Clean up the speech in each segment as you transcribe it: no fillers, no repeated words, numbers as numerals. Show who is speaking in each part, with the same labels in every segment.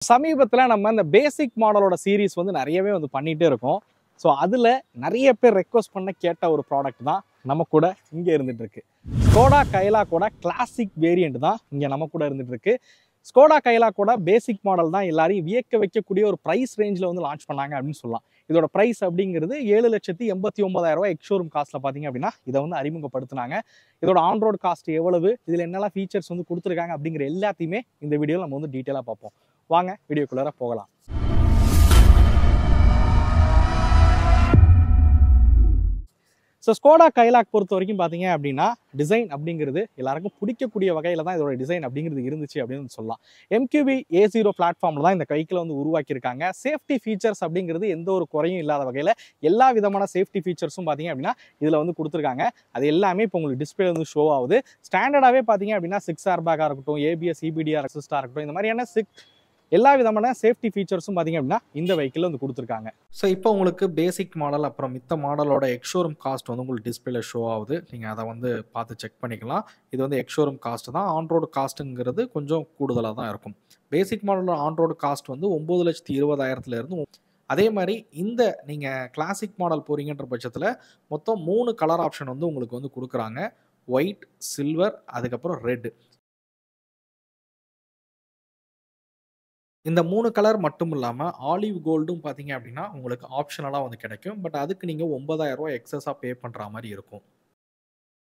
Speaker 1: சமீபத்துல நம்ம இந்த பேசிக் மாடலோட சீரிஸ் வந்து நிறையவே வந்து பண்ணிட்டே இருக்கோம். ஸோ அதுல நிறைய பேர் ரெக்வஸ்ட் பண்ண கேட்ட ஒரு ப்ராடக்ட் தான் நம்ம கூட இங்க இருந்துட்டு இருக்கு. ஸ்கோடா கைலாக்கோட கிளாசிக் வேரியண்ட் தான் இங்க நம்ம கூட இருந்துட்டு இருக்கு. ஸ்கோடா கைலாக்கோட பேசிக் மாடல் தான் எல்லாரையும் வியக்க வைக்கக்கூடிய ஒரு பிரைஸ் ரேஞ்சில் வந்து லான்ச் பண்ணாங்க அப்படின்னு சொல்லலாம். இதோட பிரைஸ் அப்படிங்கிறது 7,89,000 எக்ஸ்ஷோரூம் காஸ்ட்ல பாத்தீங்க அப்படின்னா இதை வந்து அறிமுகப்படுத்தினாங்க. இதோட ஆன்ரோட் காஸ்ட் எவ்வளவு, இதுல என்னெல்லாம் ஃபீச்சர்ஸ் வந்து கொடுத்துருக்காங்க அப்படிங்கிற எல்லாத்தையுமே இந்த வீடியோவில் நம்ம வந்து டீட்டெயிலாக பார்ப்போம். வாங்க வீடியோக்குள்ளார போகலாம். ஸோ ஸ்கோடா கைலாக் பொறுத்த வரைக்கும் பார்த்தீங்க அப்படின்னா டிசைன் அப்படிங்கிறது எல்லாருக்கும் பிடிக்கக்கூடிய வகையில் தான் இதோட டிசைன் அப்படிங்கிறது இருந்துச்சு அப்படின்னு சொல்லலாம். MQB A0 பிளாட்ஃபார்மில் தான் இந்த வெஹிக்கிளை வந்து உருவாக்கியிருக்காங்க. சேஃப்டி ஃபீச்சர்ஸ் அப்படிங்கிறது எந்த ஒரு குறையும் இல்லாத வகையில் எல்லா விதமான சேஃப்டி ஃபீச்சர்ஸும் பார்த்தீங்க அப்படின்னா இதில் வந்து கொடுத்துருக்காங்க. அது எல்லாமே இப்போ உங்களுக்கு டிஸ்பிளே வந்து ஷோ ஆகுது. ஸ்டாண்டர்டாகவே பார்த்தீங்க அப்படின்னா 6 ஏர் பேக்காக இருக்கட்டும், ABS EBDR அசிஸ்டாக இருக்கட்டும், இந்த மாதிரியான எல்லா விதமான சேஃப்டி ஃபீச்சர்ஸும் பார்த்தீங்க அப்படின்னா இந்த வெஹிக்கிள் வந்து கொடுத்துருக்காங்க. ஸோ இப்போ உங்களுக்கு பேசிக் மாடல் அப்புறம் மித்த மாடலோட எக்ஸ்ஷோரூம் காஸ்ட் வந்து உங்களுக்கு டிஸ்பிளேல ஷோ ஆகுது. நீங்கள் அதை வந்து பார்த்து செக் பண்ணிக்கலாம். இது வந்து எக்ஸ்ஷோரூம் காஸ்ட் தான். ஆன்ரோடு காஸ்ட்டுங்கிறது கொஞ்சம் கூடுதலாக தான் இருக்கும். பேசிக் மாடலோட ஆன்ரோடு காஸ்ட் வந்து 9,20,000 அதே மாதிரி இந்த நீங்கள் கிளாசிக் மாடல் போகிறீங்கன்ற பட்சத்தில் மொத்தம் 3 கலர் ஆப்ஷன் வந்து உங்களுக்கு வந்து கொடுக்குறாங்க. ஒயிட், சில்வர், அதுக்கப்புறம் ரெட். இந்த 3 கலர் மட்டும் இல்லாமல் ஆலிவ் கோல்டும் பார்த்தீங்க அப்படின்னா உங்களுக்கு ஆப்ஷனலாக வந்து கிடைக்கும். பட் அதுக்கு நீங்கள் 9,000 எக்ஸஸாக பே பண்ணுற மாதிரி இருக்கும்.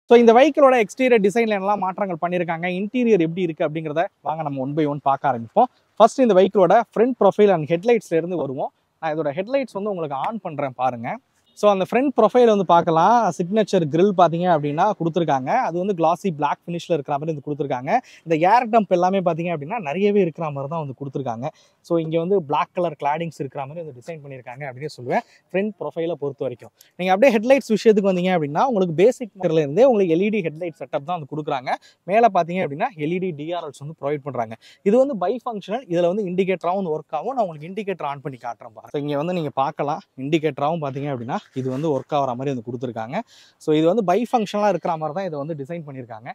Speaker 1: ஸோ இந்த வெஹிக்கிளோட எக்ஸ்டீரியர் டிசைனில் என்னெல்லாம் மாற்றங்கள் பண்ணியிருக்காங்க, இன்டீரியர் எப்படி இருக்குது அப்படிங்கிறத வாங்க நம்ம ஒன் பை ஒன் பார்க்க ஆரம்பிப்போம். ஃபர்ஸ்ட் இந்த வெஹிக்கிளோட ஃப்ரண்ட் ப்ரொஃபைல் அண்ட் ஹெட்லைட்ஸ்லேருந்து வருவோம். நான் இதோட ஹெட்லைட்ஸ் வந்து உங்களுக்கு ஆன் பண்ணுறேன் பாருங்கள். ஸோ அந்த ஃப்ரண்ட் ப்ரொஃபைல் வந்து பார்க்கலாம். சிக்னேச்சர் கிரில் பார்த்தீங்க அப்படின்னா கொடுத்துருக்காங்க. அது வந்து கிளாசி பிளாக் ஃபினிஷில் இருக்கிற மாதிரி வந்து கொடுத்துருக்காங்க. இந்த ஏர் டம்ப் எல்லாமே பார்த்தீங்க அப்படின்னா நிறையவே இருக்கிற மாதிரி தான் வந்து கொடுத்துருக்காங்க. ஸோ இங்கே வந்து பிளாக் கலர் கிளாடிங்ஸ் இருக்கிற மாதிரி வந்து டிசைன் பண்ணியிருக்காங்க அப்படின்னு சொல்லுவேன் ஃப்ரண்ட் ப்ரொஃபைலை பொறுத்த வரைக்கும். நீங்கள் அப்படியே ஹெட்லைட்ஸ் விஷயத்துக்கு வந்தீங்க அப்படின்னா உங்களுக்கு பேசிக் இருந்தே உங்களுக்கு LED ஹெட்லைட் செட்டப் தான் வந்து கொடுக்குறாங்க. மேலே பார்த்தீங்க அப்படின்னா LED DRLs வந்து ப்ரொவைட் பண்ணுறாங்க. இது வந்து பை ஃபங்க்ஷனல். இதில் வந்து இண்டிகேட்டராகவும் வந்து ஒர்க் ஆகும். நான் உங்களுக்கு இண்டிகேட்டர் ஆன் பண்ணி காட்டுறேன் பாருங்க. இங்கே வந்து நீங்கள் பார்க்கலாம் இண்டிகேட்டராகவும் பார்த்தீங்க அப்படின்னா இது வந்து ஒர்க் ஆகிற மாதிரி வந்து கொடுத்துருக்காங்க. ஸோ இது வந்து பை ஃபங்க்ஷனலாக இருக்கிற மாதிரி தான் இதை வந்து டிசைன் பண்ணியிருக்காங்க.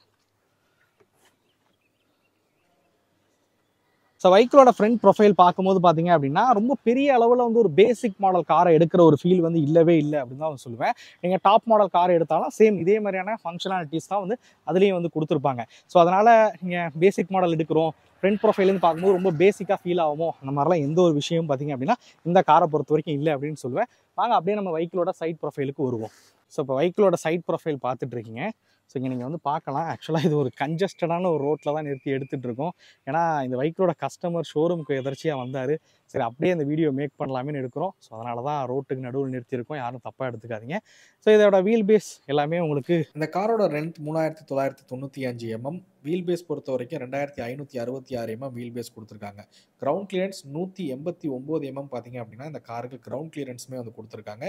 Speaker 1: ஸோ வெஹிக்கிளோட ஃப்ரண்ட் ப்ரொஃபைல் பார்க்கும்போது பார்த்தீங்க அப்படின்னா ரொம்ப பெரிய அளவில் வந்து ஒரு பேசிக் மாடல் காரை எடுக்கிற ஒரு ஃபீல் வந்து இல்லவே இல்லை அப்படின்னு தான் சொல்லுவேன். நீங்கள் டாப் மாடல் காரை எடுத்தாலும் சேம் இதே மாதிரியான ஃபங்க்ஷனாலிட்டிஸ் தான் வந்து அதுலேயும் வந்து கொடுத்துருப்பாங்க. ஸோ அதனால் நீங்கள் பேசிக் மாடல் எடுக்கிறோம் ஃப்ரண்ட் ப்ரொஃபைல்னு பார்க்கும்போது ரொம்ப பேசிக்காக ஃபீல் ஆகுமோ அந்த மாதிரிலாம் எந்த ஒரு விஷயமும் பார்த்தீங்க அப்படின்னா இந்த காரை பொறுத்த வரைக்கும் இல்லை அப்படின்னு சொல்லுவேன். வாங்க அப்படியே நம்ம வெஹிக்கிளோட சைட் ப்ரொஃபைலுக்கு வருவோம். ஸோ இப்போ வெஹிக்கிளோட சைட் ப்ரொஃபைல் பார்த்துட்டு இருக்கீங்க. ஸோ இங்கே நீங்கள் வந்து பார்க்கலாம். ஆக்சுவலாக இது ஒரு கன்ஜஸ்டடான ஒரு ரோட்டில் தான் நிறுத்தி எடுத்துகிட்டு இருக்கோம். ஏன்னா இந்த வெஹிக்கிளோட கஸ்டமர் ஷோரூமுக்கு எதர்ச்சியாக வந்தார். சரி அப்படியே அந்த வீடியோ மேக் பண்ணலாமே எடுக்கிறோம். ஸோ அதனால தான் ரோட்டுக்கு நடுவில் நிறுத்தியிருக்கோம். யாரும் தப்பாக எடுத்துக்காதீங்க. ஸோ இதோட வீல் பேஸ் எல்லாமே உங்களுக்கு இந்த காரோட லென்த் 3,995 mm. வீல் பேஸ் பொறுத்த வரைக்கும் 2,566 mm வீல் பேஸ் கொடுத்துருக்காங்க. கிரவுண்ட் கிளியரன்ஸ் 189 mm பார்த்தீங்க அப்படின்னா இந்த காருக்கு கிரவுண்ட் கிளியரன்ஸுமே வந்து கொடுத்துருக்காங்க.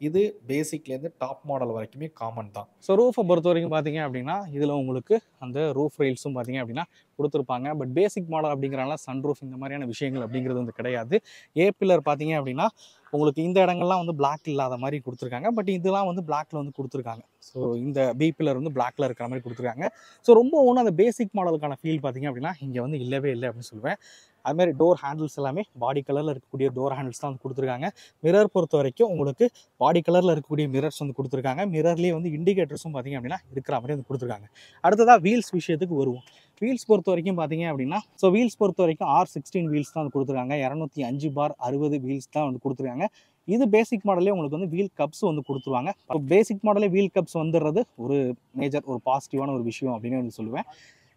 Speaker 1: இது பேசிக்லேருந்து டாப் மாடல் வரைக்குமே காமன் தான். ஸோ ரூஃபை பொறுத்த வரைக்கும் பார்த்தீங்க அப்படின்னா இதில் உங்களுக்கு அந்த ரூஃப் ரெயில்ஸும் பார்த்தீங்க அப்படின்னா கொடுத்துருப்பாங்க. பட் பேசிக் மாடல் அப்படிங்கிறனால சன்ரூஃப் இந்த மாதிரியான விஷயங்கள் அப்படிங்கிறது வந்து கிடையாது. ஏ பில்லர் பார்த்தீங்க அப்படின்னா உங்களுக்கு இந்த இடங்கள்லாம் வந்து பிளாக் இல்லாத மாதிரி கொடுத்துருக்காங்க. பட் இதெல்லாம் வந்து பிளாக்ல வந்து கொடுத்துருக்காங்க. ஸோ இந்த பி பில்லர் வந்து பிளாக்ல இருக்கிற மாதிரி கொடுத்துருக்காங்க. ஸோ ரொம்ப ஒன்றும் அந்த பேசிக் மாடலுக்கான ஃபீல் பார்த்தீங்க அப்படின்னா இங்கே வந்து இல்லவே இல்லை அப்படின்னு சொல்லுவேன். அதுமாதிரி டோர் ஹேண்டில்ஸ் எல்லாமே பாடி கலரில் இருக்கக்கூடிய டோர் ஹேண்டில்ஸ் தான் வந்து கொடுத்துருக்காங்க. மிரர் பொறுத்த வரைக்கும் உங்களுக்கு பாடி கலரில் இருக்கக்கூடிய மிரர்ஸ் வந்து கொடுத்துருக்காங்க. மிரர்லேயே வந்து இண்டிகேட்டர்ஸும் பார்த்தீங்க அப்படின்னா இருக்கிற மாதிரி வந்து கொடுத்துருக்காங்க. அடுத்ததாக வீல்ஸ் விஷயத்துக்கு வருவோம். வீல்ஸ் பொறுத்த வரைக்கும் பார்த்தீங்க அப்படின்னா வீல்ஸ் பொறுத்த வரைக்கும் R16 வீல்ஸ் தான் வந்து கொடுத்துருக்காங்க. 205/60 வீல்ஸ் தான் வந்து கொடுத்துருக்காங்க. இது பேசிக் மாடலே உங்களுக்கு வந்து வீல் கப்ஸ் வந்து கொடுத்துருவாங்க. பேசிக் மாடலே வீல் கப்ஸ் வந்துடுறது ஒரு மேஜர் ஒரு பாசிட்டிவான ஒரு விஷயம் அப்படின்னு வந்து சொல்லுவேன்.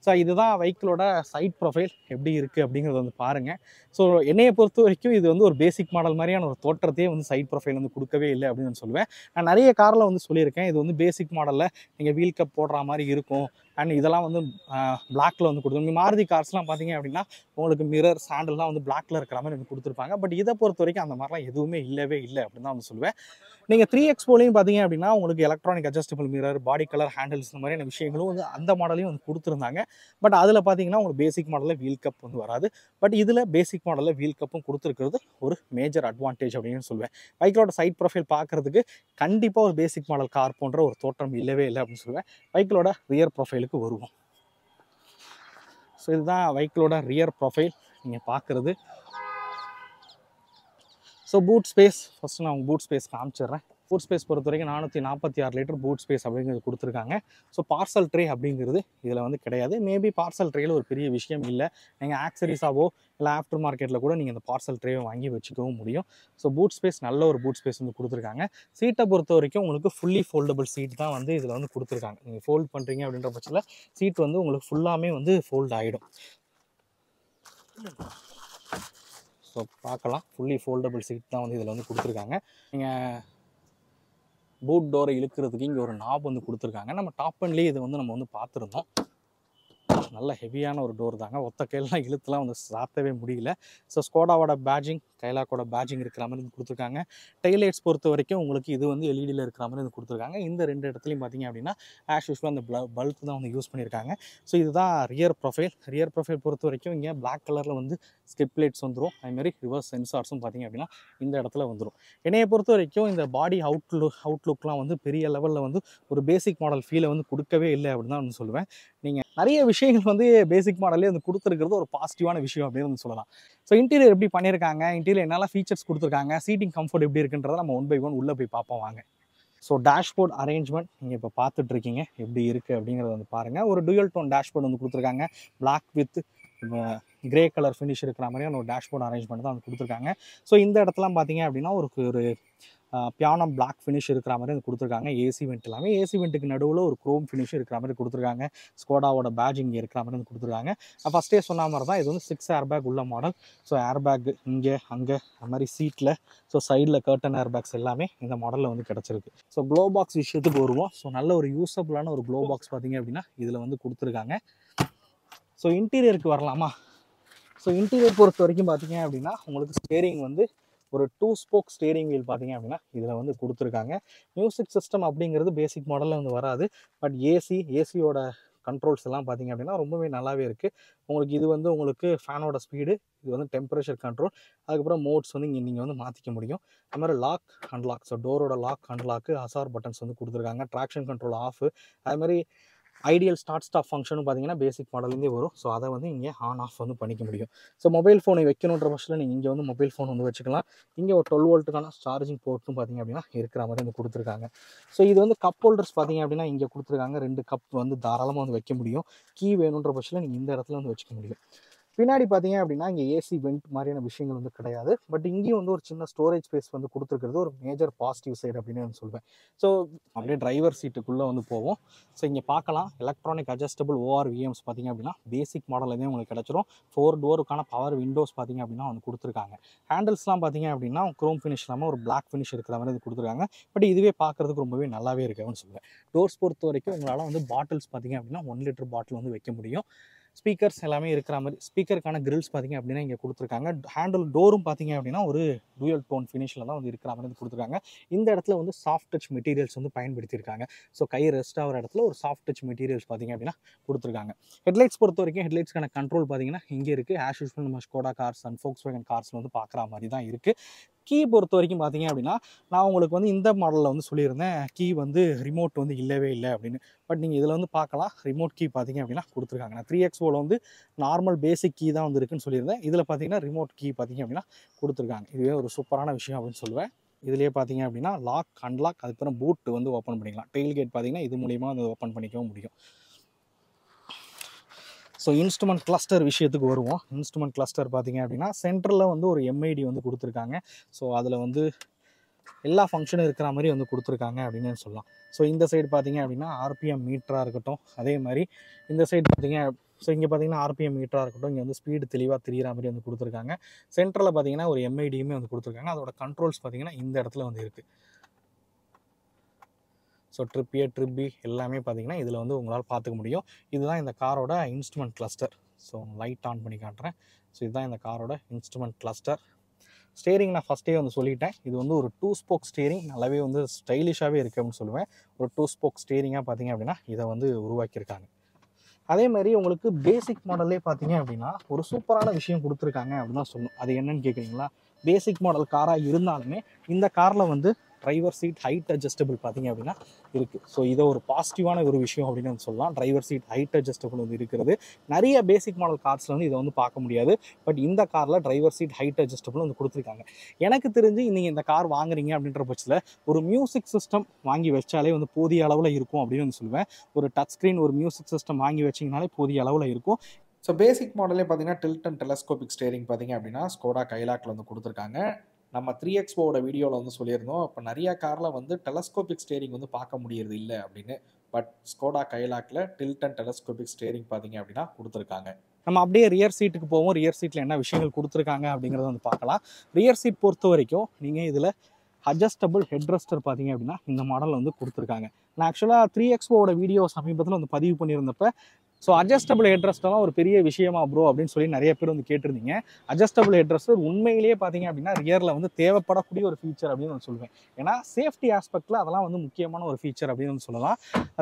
Speaker 1: ஸோ இதுதான் வெஹிக்கிளோட சைட் ப்ரொஃபைல் எப்படி இருக்குது அப்படிங்கிறத வந்து பாருங்கள். ஸோ என்னையை பொறுத்த வரைக்கும் இது வந்து ஒரு பேசிக் மாடல் மாதிரியான ஒரு தோற்றத்தையே வந்து சைட் ப்ரொஃபைல் வந்து கொடுக்கவே இல்லை அப்படின்னு நான் சொல்லுவேன். நான் நிறைய காரில் வந்து சொல்லியிருக்கேன் இது வந்து பேசிக் மாடலில் நீங்கள் வீல் கப் போடுற மாதிரி இருக்கும். அண்ட் இதெல்லாம் வந்து பிளாக்ல வந்து கொடுத்துருங்க. மாருதி கார்ஸ்லாம் பார்த்தீங்க அப்படின்னா உங்களுக்கு மிரர் சாண்டல்லாம் வந்து பிளாக்ல இருக்கிற மாதிரி வந்து கொடுத்துருப்பாங்க. பட் இதை பொறுத்த வரைக்கும் அந்த மாதிரிலாம் எதுவுமே இல்லவே இல்லை அப்படின்னு தான் வந்து சொல்லுவேன். நீங்கள் 3X4லையும் பார்த்தீங்க அப்படின்னா உங்களுக்கு எலக்ட்ரானிக் அட்ஜஸ்டபிள் மிரர், பாடி கலர் ஹேண்டில்ஸ் இந்த மாதிரியான விஷயங்களும் வந்து அந்த மாடலையும் வந்து கொடுத்துருந்தாங்க. பட் அதில் பார்த்தீங்கன்னா உங்களுக்கு பேசிக் மாடலில் வீல் கப் வந்து வராது. பட் இதில் பேசிக் மாடலில் வீல் கப்பும் கொடுத்துருக்கிறது ஒரு மேஜர் அட்வான்டேஜ் அப்படின்னு சொல்லுவேன். பைக்கோட சைட் ப்ரொஃபைல் பார்க்குறதுக்கு கண்டிப்பாக ஒரு பேசிக் மாடல் கார் போன்ற ஒரு தோற்றம் இல்லவே இல்லை அப்படின்னு சொல்லுவேன். பைக்கோட ரியர் ப்ரொஃபைலுக்கு வருவோம். ஸோ இதுதான் வெஹிக்கிளோட ரியர் ப்ரொஃபைல் நீங்கள் பார்க்குறது. ஸோ பூட் ஸ்பேஸ் ஃபஸ்ட்டு நான் பூட் ஸ்பேஸ் காமிச்சிடுறேன். பூட் ஸ்பேஸ் பொறுத்த வரைக்கும் 446 லிட்டர் பூட் ஸ்பேஸ் அப்படிங்கிறது கொடுத்துருக்காங்க. ஸோ பார்சல் ட்ரே அப்படிங்கிறது இதில் வந்து கிடையாது. மேபி பார்சல் ட்ரேயில் ஒரு பெரிய விஷயம் இல்லை. நீங்கள் ஆக்சரிஸாவோ இல்லை ஆஃப்டர் மார்க்கெட்டில் கூட நீங்கள் இந்த பார்சல் ட்ரேவை வாங்கி வச்சுக்கவும் முடியும். ஸோ பூட் ஸ்பேஸ் நல்ல ஒரு பூட் ஸ்பேஸ் வந்து கொடுத்துருக்காங்க. சீட்டை பொறுத்த வரைக்கும் உங்களுக்கு ஃபுல்லி ஃபோல்டபுள் சீட் தான் வந்து இதில் வந்து கொடுத்துருக்காங்க. நீங்கள் ஃபோல்ட் பண்ணுறீங்க அப்படின்ற பட்சத்தில் சீட் வந்து உங்களுக்கு ஃபுல்லாமே வந்து ஃபோல்ட் ஆகிடும். ஸோ பார்க்கலாம், ஃபுல்லி ஃபோல்டபுள் சீட் தான் வந்து இதில் வந்து கொடுத்துருக்காங்க. நீங்கள் பூட் டோரை இழுக்கிறதுக்கு இங்கே ஒரு நாப் வந்து கொடுத்துருக்காங்க. நம்ம டாப் அண்ட்லேயே இதை வந்து நம்ம வந்து பார்த்துருந்தோம். நல்ல ஹெவியான ஒரு டோர் தாங்க. ஒத்த கையெல்லாம் இழுத்துலாம் வந்து சாத்தவே முடியல. ஸோ ஸ்கோடாவோட பேட்ஜிங், கைலாக்கோட பேட்ஜிங் இருக்கிற மாதிரி வந்து கொடுத்துருக்காங்க. டெய்லைட்ஸ் பொறுத்த வரைக்கும் உங்களுக்கு இது வந்து எல்இடியில் இருக்கிற மாதிரி வந்து கொடுத்துருக்காங்க. இந்த 2 இடத்துலையும் பார்த்தீங்க அப்படின்னா ஆஸ் யூஸ்வலாக அந்த பல்ப் தான் வந்து யூஸ் பண்ணியிருக்காங்க. ஸோ இதுதான் ரியர் ப்ரொஃபைல். ரியர் ப்ரொஃபைல் பொறுத்த வரைக்கும் இங்கே பிளாக் கலரில் வந்து ஸ்கிப் லைட்ஸ் வந்துடும். அதுமாதிரி ரிவர்ஸ் சென்சார்ஸும் பார்த்தீங்க அப்படின்னா இந்த இடத்துல வந்துடும். என்னையை பொறுத்த வரைக்கும் இந்த பாடி அவுட்லுக்லாம் வந்து பெரிய லெவலில் வந்து ஒரு பேசிக் மாடல் ஃபீலை வந்து கொடுக்கவே இல்லை அப்படின்னு தான் வந்து சொல்லுவேன். நீங்கள் நிறைய விஷயங்கள் வந்து பேசிக் மாடலே வந்து கொடுத்துருக்கிறது ஒரு பாசிட்டிவான விஷயம் அப்படின்னு வந்து சொல்லலாம். ஸோ இன்டீரியர் எப்படி பண்ணியிருக்காங்க, இன்டீரியர் என்னெல்லாம் ஃபீச்சர்ஸ் கொடுத்துருக்காங்க, சீட்டிங் கம்ஃபர்ட் எப்படி இருக்குன்றதை நம்ம 1 by 1 உள்ளே போய் பார்ப்போம் வாங்க. ஸோ டேஷ்போர்ட் அரேஞ்ச்மெண்ட் நீங்கள் இப்போ பார்த்துட்ருக்கீங்க எப்படி இருக்குது அப்படிங்கிறத வந்து பாருங்கள். ஒரு டூயல் டோன் டேஷ்போர்ட் வந்து கொடுத்துருக்காங்க. Black with grey colour finish இருக்கிற மாதிரியான ஒரு டேஷ்போர்ட் அரேஞ்ச்மெண்ட் தான் வந்து கொடுத்துருக்காங்க. ஸோ இந்த இடத்துலாம் பார்த்தீங்க அப்படின்னா ஒரு பியானோ பிளாக் ஃபினிஷ் இருக்கிற மாதிரி வந்து கொடுத்துருக்காங்க. ஏசி வெண்ட் எல்லாமே ஏசி வெண்ட்டுக்கு நடுவில் ஒரு குரோம் ஃபினிஷ் இருக்கிற மாதிரி கொடுத்துருக்காங்க. ஸ்கோடாவோட பேட்ஜ் இங்கே இருக்கிற மாதிரி வந்து கொடுத்துருக்காங்க. ஃபஸ்ட்டே சொன்ன மாதிரி தான் இது வந்து 6 ஏர் பேக் உள்ள மாடல். ஸோ ஏர் பேக் இங்கே அங்கே அந்த மாதிரி சீட்டில், ஸோ சைடில் கர்டன் ஏர் பேக்ஸ் எல்லாமே இந்த மாடலில் வந்து கிடச்சிருக்கு. ஸோ க்ளோ பாக்ஸ் விஷயத்துக்கு வருவோம். ஸோ நல்ல ஒரு யூஸபுளான ஒரு க்ளோ பாக்ஸ் பார்த்தீங்க அப்படின்னா இதில் வந்து கொடுத்துருக்காங்க. ஸோ இன்டீரியருக்கு வரலாமா? ஸோ இன்டீரியர் பொறுத்த வரைக்கும் பார்த்தீங்க அப்படின்னா உங்களுக்கு ஸ்டேரிங் வந்து ஒரு 2 ஸ்போக் ஸ்டேரிங் வீல் பார்த்தீங்க அப்படின்னா இதில் வந்து கொடுத்துருக்காங்க. மியூசிக் சிஸ்டம் அப்படிங்கிறது பேசிக் மாடலில் வந்து வராது. பட் ஏசியோட கண்ட்ரோல்ஸ் எல்லாம் பார்த்தீங்க அப்படின்னா ரொம்பவே நல்லாவே இருக்குது. உங்களுக்கு இது வந்து உங்களுக்கு ஃபேனோட ஸ்பீடு, இது வந்து டெம்பரேச்சர் கண்ட்ரோல், அதுக்கப்புறம் மோட்ஸ் வந்து இங்கே நீங்கள் வந்து மாற்றிக்க முடியும். அது மாதிரி லாக் அன்லாக், ஸோ டோரோட லாக் அன்லாக்கு ஹசார் பட்டன்ஸ் வந்து கொடுத்துருக்காங்க. ட்ராக்ஷன் கண்ட்ரோல் ஆஃப், அது மாதிரி ஐடியல் ஸ்டார்ட் ஸ்டாப் ஃபங்க்ஷனும் பார்த்தீங்கன்னா பேசிக் மாடல்லேருந்தே வரும். ஸோ அதை வந்து இங்கே ஆன் ஆஃப் வந்து பண்ணிக்க முடியும். ஸோ மொபைல் ஃபோனை வைக்கணுன்ற பட்சத்தில் நீங்கள் இங்கே வந்து மொபைல் ஃபோன் வந்து வச்சுக்கலாம். இங்கே ஒரு 12 வோல்ட்டுக்கான சார்ஜிங் போர்ட்டும் பார்த்தீங்க அப்படின்னா இருக்கிற மாதிரி வந்து கொடுத்துருக்காங்க. ஸோ இது வந்து கப் ஹோல்டர்ஸ் பார்த்தீங்க அப்படின்னா இங்கே கொடுத்துருக்காங்க. 2 கப் வந்து தாராளமாக வந்து வைக்க முடியும். கீ வேணுன்ற பட்சத்தில் நீங்கள் இந்த இடத்துல வந்து வச்சுக்க முடியும். பின்னாடி பார்த்தீங்க அப்படின்னா இங்கே ஏசி வெண்ட் மாதிரியான விஷயங்கள் வந்து கிடையாது. பட் இங்கேயும் வந்து ஒரு சின்ன ஸ்டோரேஜ் ஸ்பேஸ் வந்து கொடுத்துருக்கிறது ஒரு மேஜர் பாசிட்டிவ் சைடு அப்படின்னு நான் சொல்வேன். ஸோ அப்படியே டிரைவர் சீட்டுக்குள்ளே வந்து போவோம். ஸோ இங்கே பார்க்கலாம் எலக்ட்ரானிக் அட்ஜஸ்டபிள் ORVMs பார்த்தீங்க அப்படின்னா பேசிக் மாடல்லேருந்தே உங்களுக்கு கிடச்சிரும். 4 டோருக்கான பவர் விண்டோஸ் பார்த்தீங்க அப்படின்னா வந்து கொடுத்துருக்காங்க. ஹேண்டில்ஸ்லாம் பார்த்தீங்க அப்படின்னா குரோம் ஃபினிஷ் இல்லாமல் ஒரு பிளாக் ஃபினிஷ் இருக்கிற மாதிரி கொடுத்துருக்காங்க. பட் இதுவே பார்க்குறதுக்கு ரொம்பவே நல்லாவே இருக்குன்னு சொல்லுவேன். டோர்ஸ் பொறுத்த வரைக்கும் உங்களால் வந்து பாட்டில்ஸ் பார்த்தீங்க அப்படின்னா 1 லிட்டர் பாட்டில் வந்து வைக்க முடியும். ஸ்பீக்கர்ஸ் எல்லாமே இருக்கிற மாதிரி ஸ்பீக்கருக்கான கிரில்ஸ் பார்த்தீங்க அப்படின்னா இங்கே கொடுத்துருக்காங்க. ஹேண்டில் டோரும் பார்த்தீங்க அப்படின்னா ஒரு டூயல் டோன் ஃபினிஷில் தான் வந்து இருக்கிற மாதிரி கொடுத்துருக்காங்க. இந்த இடத்துல வந்து சாஃப்ட் டச் மெட்டீரியல்ஸ் வந்து பயன்படுத்தியிருக்காங்க. ஸோ கை ரெஸ்ட் ஆகிற இடத்துல ஒரு சாஃப்ட் டச் மெட்டீரியல்ஸ் பார்த்தீங்க அப்படின்னா கொடுத்துருக்காங்க. ஹெட்லைட்ஸ் பொறுத்த வரைக்கும் ஹெட்லைட்ஸ்க்கான கண்ட்ரோல் பார்த்தீங்கன்னா இங்கே இருக்குது. ஆஸ் யூஸ்வல் நம்ம ஸ்கோடா கார்ஸ் அண்ட் Volkswagen கார்ஸில் வந்து பார்க்குற மாதிரி தான் இருக்குது. கீ பொறுத்த வரைக்கும் பார்த்தீங்க அப்படின்னா நான் உங்களுக்கு வந்து இந்த மாடலில் வந்து சொல்லியிருந்தேன் கீ வந்து ரிமோட் வந்து இல்லவே இல்லை அப்படின்னு. பட் நீங்கள் இதில் வந்து பார்க்கலாம் ரிமோட் கீ பார்த்தீங்க அப்படின்னா கொடுத்துருக்காங்க. நான் 3XOவில் வந்து நார்மல் பேசிக் கீ தான் வந்து இருக்குன்னு சொல்லியிருந்தேன். இதில் பார்த்தீங்கன்னா ரிமோட் கீ பார்த்தீங்க அப்படின்னா கொடுத்துருக்காங்க. இதுவே ஒரு சூப்பரான விஷயம் அப்படின்னு சொல்லுவேன். இதுலேயே பார்த்தீங்க அப்படின்னா லாக் அன்லாக், அதுக்கப்புறம் பூட் வந்து ஓப்பன் பண்ணிக்கலாம். டெயில் கேட் பார்த்தீங்கன்னா இது மூலிமா வந்து ஓப்பன் பண்ணிக்கவும் முடியும். ஸோ இன்ஸ்ட்ருமெண்ட் கிளஸ்டர் விஷயத்துக்கு வருவோம். இன்ஸ்ட்ருமெண்ட் கிளஸ்டர் பார்த்தீங்க அப்படின்னா சென்டரில் வந்து ஒரு MID வந்து கொடுத்துருக்காங்க. ஸோ அதில் வந்து எல்லா ஃபங்க்ஷனும் இருக்கிற மாதிரி வந்து கொடுத்துருக்காங்க அப்படின்னு சொல்லலாம். ஸோ இந்த சைடு பார்த்தீங்க அப்படின்னா RPM மீட்டராக இருக்கட்டும், அதே மாதிரி இந்த சைடு பார்த்தீங்க ஸோ இங்கே பார்த்தீங்கன்னா RPM மீட்டராக இருக்கட்டும், இங்கே வந்து ஸ்பீடு தெளிவாக தெரிகிற மாதிரி வந்து கொடுத்துருக்காங்க. சென்டரில் பார்த்தீங்கன்னா ஒரு MIDயுமே வந்து கொடுத்துருக்காங்க. அதோட கண்ட்ரோல்ஸ் பார்த்தீங்கன்னா இந்த இடத்துல வந்து இருக்குது. So trip A trip B எல்லாமே பார்த்தீங்கன்னா இதில் வந்து உங்களால் பார்த்துக்க முடியும். இதுதான் இந்த காரோட instrument cluster. So light on பண்ணி காட்டுறேன். ஸோ இதுதான் இந்த காரோட இன்ஸ்ட்ருமெண்ட் கிளஸ்டர். ஸ்டேரிங் நான் ஃபஸ்ட்டே வந்து சொல்லிட்டேன். இது வந்து ஒரு 2 ஸ்போக் ஸ்டேரிங், நல்லாவே வந்து ஸ்டைலிஷாகவே இருக்குது அப்படின்னு சொல்லுவேன். ஒரு 2 ஸ்போக் ஸ்டேரிங்காக பார்த்தீங்க அப்படின்னா இதை வந்து உருவாக்கியிருக்காங்க. அதே மாதிரி உங்களுக்கு பேசிக் மாடல்லே பார்த்தீங்க அப்படின்னா ஒரு சூப்பரான விஷயம் கொடுத்துருக்காங்க அப்படின்னு தான் சொல்லணும். அது என்னன்னு கேட்குறீங்களா? பேசிக் மாடல் காராக இருந்தாலுமே இந்த காரில் வந்து டிரைவர் சீட் ஹைட் அட்ஜஸ்டபிள் பார்த்தீங்க அப்படின்னா இருக்குது. ஸோ இதை ஒரு பாசிட்டிவான ஒரு விஷயம் அப்படின்னு வந்து சொல்லலாம். டிரைவர் சீட் ஹைட் அட்ஜஸ்டபிள் வந்து இருக்கிறது. நிறைய பேசிக் மாடல் கார்ஸில் வந்து இதை வந்து பார்க்க முடியாது. பட் இந்த காரில் டிரைவர் சீட் ஹைட் அட்ஜஸ்டபிள் வந்து கொடுத்துருக்காங்க. எனக்கு தெரிஞ்சு நீங்கள் இந்த கார் வாங்குறீங்க அப்படின்ற பட்சத்தில் ஒரு மியூசிக் சிஸ்டம் வாங்கி வச்சாலே வந்து போதிய அளவில் இருக்கும் அப்படின்னு வந்து சொல்லுவேன். ஒரு டச் ஸ்க்ரீன் ஒரு மியூசிக் சிஸ்டம் வாங்கி வச்சிங்கனாலே போதிய அளவில் இருக்கும். ஸோ பேசிக் மாடலே பார்த்தீங்கன்னா டில்ட் அண்ட் டெலஸ்கோபிக் ஸ்டேரிங் பார்த்தீங்க அப்படின்னா ஸ்கோடா கைலாக்ல வந்து கொடுத்துருக்காங்க. நம்ம 3XOட வீடியோவில் வந்து சொல்லியிருந்தோம். இப்போ நிறையா காரில் வந்து டெலஸ்கோபிக் ஸ்டேரிங் வந்து பார்க்க முடியறது இல்லை அப்படின்னு. பட் ஸ்கோடா கைலாக்ல டில்ட் அண்ட் டெலஸ்கோபிக் ஸ்டேரிங் பார்த்தீங்க அப்படின்னா கொடுத்துருக்காங்க. நம்ம அப்படியே ரியர் சீட்டுக்கு போவோம். ரியர் சீட்டில் என்ன விஷயங்கள் கொடுத்துருக்காங்க அப்படிங்கிறத வந்து பார்க்கலாம். ரியர் சீட் பொறுத்த வரைக்கும் நீங்கள் இதில் அட்ஜஸ்டபிள் ஹெட்ரெஸ்டர் பார்த்தீங்க அப்படின்னா இந்த மாடல் வந்து கொடுத்துருக்காங்க. நான் ஆக்சுவலாக 3XOட வீடியோ சமீபத்தில் வந்து பதிவு பண்ணியிருந்தப்ப ஸோ அட்ஜஸ்டபிள் ஹெட்ரெஸ்ட்லாம் ஒரு பெரிய விஷயமா ப்ரோ அப்படின்னு சொல்லி நிறைய பேர் வந்து கேட்டிருந்தீங்க. அட்ஜஸ்டபிள் ஹெட்ரெஸ்டர் உண்மையிலேயே பார்த்தீங்க அப்படின்னா ரியரில் வந்து தேவைப்படக்கூடிய ஒரு ஃபீச்சர் அப்படின்னு நான் சொல்லுவேன். ஏன்னா சேஃப்டி ஆஸ்பெக்டில் அதெல்லாம் வந்து முக்கியமான ஒரு ஃபீச்சர் அப்படின்னு வந்து சொல்லலாம்.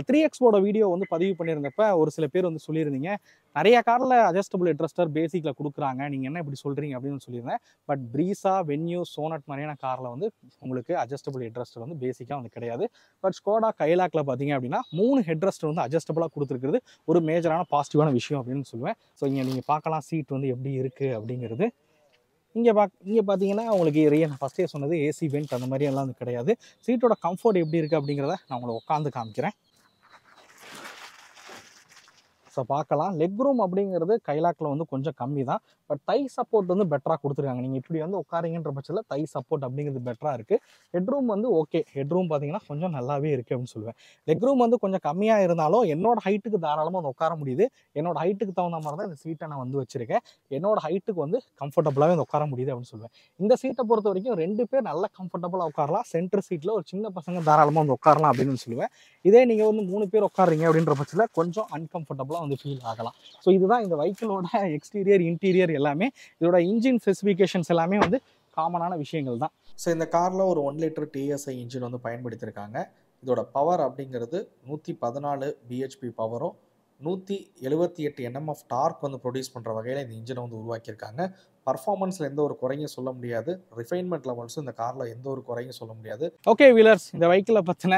Speaker 1: 3XOட வீடியோ வந்து பதிவு பண்ணியிருந்தப்ப ஒரு சில பேர் வந்து சொல்லியிருந்தீங்க, நிறைய காரில் அட்ஜஸ்டபிள் ஹெட்ரெஸ்டர் பேசிக்கில் கொடுக்குறாங்க, நீங்கள் என்ன இப்படி சொல்கிறீங்க அப்படின்னு சொல்லியிருந்தேன். பட் ப்ரீஸா, வென்யூ, சோனட் மாதிரியான காரில் வந்து உங்களுக்கு அட்ஜஸ்டபிள் ஹெட்ரெஸ்டர் வந்து பேசிக்காக வந்து கிடையாது. பட் ஸ்கோடா கைலாக்கில் பார்த்தீங்க அப்படின்னா 3 ஹெட்ரெஸ்டர் வந்து அட்ஜஸ்டபிளாக கொடுத்துருக்குறது ஒரு மேஜரான பாசிட்டிவான விஷயம் அப்படின்னு சொல்லுவேன். ஸோ இங்கே நீங்கள் பார்க்கலாம் சீட் வந்து எப்படி இருக்குது அப்படிங்கிறது. இங்கே பார்த்தீங்கன்னா உங்களுக்கு நான் ஃபஸ்ட்டே சொன்னது ஏசி வெண்ட் அந்த மாதிரி எல்லாம் வந்து கிடையாது. சீட்டோட கம்ஃபர்ட் எப்படி இருக்குது அப்படிங்கிறத நான் உங்களை உட்காந்து காமிக்கிறேன். ஸோ பார்க்கலாம். லெக் ரூம் அப்படிங்கிறது கைலாக்கில் வந்து கொஞ்சம் கம்மி தான். பட் தை சப்போர்ட் வந்து பெட்டராக கொடுத்துருக்காங்க. நீங்கள் இப்படி வந்து உட்காரிங்கன்ற பட்சத்தில் தை சப்போர்ட் அப்படிங்கிறது பெட்டராக இருக்குது. ஹெட்ரூம் வந்து ஓகே, ஹெட்ரூம் பார்த்தீங்கன்னா கொஞ்சம் நல்லாவே இருக்குது அப்படின்னு சொல்லுவேன். லெக் ரூம் வந்து கொஞ்சம் கம்மியாக இருந்தாலும் என்னோட ஹைட்டுக்கு தாராளமாக வந்து உட்கார முடியுது. என்னோட ஹைட்டுக்கு தகுந்த மாதிரி தான் இந்த சீட்டை நான் வந்து வச்சுருக்கேன். என்னோட ஹைட்டுக்கு வந்து கம்ஃபர்டபுளாகவே வந்து உட்கார முடியுது அப்படின்னு சொல்லுவேன். இந்த சீட்டை பொறுத்த வரைக்கும் 2 பேர் நல்லா கம்ஃபர்டபுளாக உட்காரலாம். சென்டர் சீட்டில் ஒரு சின்ன பசங்க தாராளமாக வந்து உட்காரலாம் அப்படின்னு சொல்லுவேன். இதே நீங்கள் வந்து 3 பேர் உட்காருறீங்க அப்படின்ற பட்சத்தில் கொஞ்சம் அன்கம்ஃபர்டபுளாக வந்து ஃபீல் ஆகலாம். ஸோ இதுதான் இந்த வெஹிக்கிளோட எக்ஸ்டீரியர், இன்டீரியர் எல்லாமே. இதோட இன்ஜின் ஸ்பெசிஃபிகேஷன்ஸ் எல்லாமே வந்து காமனான விஷயங்கள் தான். ஸோ இந்த காரில் ஒரு 1 லிட்டர் TSI இன்ஜின் வந்து பயன்படுத்தியிருக்காங்க. இதோட பவர் அப்படிங்கிறது 114 BHP பவரும் 178 Nm ஆஃப் டார்க் வந்து ப்ரொடியூஸ் பண்ணுற வகையில் இந்த இன்ஜினை வந்து உருவாக்கியிருக்காங்க. பர்ஃபார்மன்ஸில் எந்த ஒரு குறையும் சொல்ல முடியாது. ரிஃபைன்மெண்ட் லெவல்ஸும் இந்த காரில் எந்த ஒரு குறையும் சொல்ல முடியாது. ஓகே வீலர்ஸ், இந்த வெஹிக்கிளை பற்றின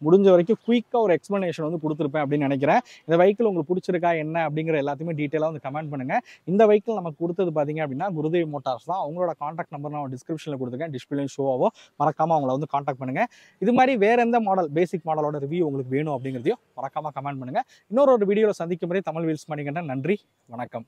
Speaker 1: முடிஞ்ச வரைக்கும் குயிக்காக ஒரு எக்ஸ்ப்ளனேஷன் வந்து கொடுத்துருப்பேன் அப்படின்னு நினைக்கிறேன். இந்த வெஹிக்கிள் உங்களுக்கு பிடிச்சிருக்கா என்ன அப்படிங்கிற எல்லாத்தையுமே டீட்டெயிலாக வந்து கமெண்ட் பண்ணுங்கள். இந்த வெஹிக்கிள் நமக்கு கொடுத்தது பார்த்தீங்க அப்படின்னா குருதேவ் மோட்டார்ஸ் தான். அவங்களோட காண்டாக்ட் நம்பர் நான் டிஸ்கிரிப்ஷனில் கொடுத்துருக்கேன். டிஸ்பிளேயும் ஷோவாவோ மறக்காமல் அவங்கள வந்து காண்டாக்ட் பண்ணுங்கள். இது மாதிரி வேறு எந்த மாடல், பேசிக் மாடலோட ரிவ்யூ உங்களுக்கு வேணும் அப்படிங்கிறதையும் மறக்காமல் கமெண்ட் பண்ணுங்கள். இன்னொரு வீடியோவில் சந்திக்கும் முறை தமிழ் வீல்ஸ் மணிகண்டன். நன்றி, வணக்கம்.